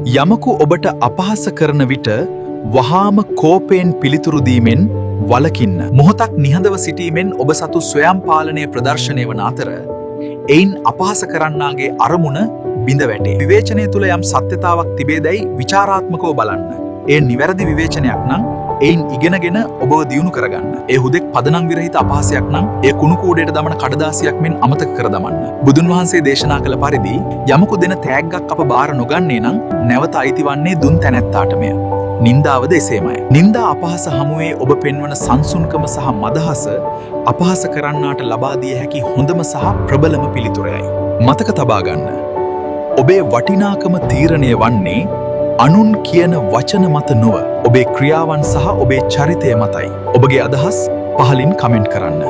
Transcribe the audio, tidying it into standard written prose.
යමකු ඔබට අපහාස කරන විට වහාම කෝපයෙන් පිළිතුරු දීමෙන් වළකින්න. මොහොතක් නිහඬව සිටීමෙන් ඔබ සතු ස්වයං පාලනය ප්‍රදර්ශනය වන අතර එයින් අපහාස කරන්නාගේ අරමුණ බිඳ වැටේ. විවේචනය තුළ යම් සත්‍යතාවක් තිබේදැයි විචාරාත්මකව බලන්න. ඒ නිවැරදි විවේචනයක් නම් එයින් ඉගෙනගෙන ඔබව දියුණු කරගන්න. ඒ හුදෙක් පදනම් විරහිත අපහාසයක් නම් ඒ කුණු කූඩයට දමන කඩදාසියක් මෙන් අමතක කර දමන්න. බුදුන් වහන්සේ දේශනා කළ පරිදි යමකු දෙන තෑග්ගක් අප බාර නොගන්නේ නම් නැවත අයිති වන්නේ දුන් තැනැත්තාටමය. නින්දාවද එසේමයි. නින්දා අපහාස හමුවේ ඔබ පෙන්වන සංසුන්කම සහ මදහස අපහාස කරන්නාට ලබා දිය හැකි හොඳම සහ ප්‍රබලම පිළිතුරයයි. මතක තබා ගන්න. ඔබේ වටිනාකම තීරණය වන්නේ අනුන් කියන වචන මත නොව ඔබේ ක්‍රියාවන් සහ ඔබේ චරිතය මතයි. ඔබගේ අදහස් පහලින් කමෙන්ට් කරන්න.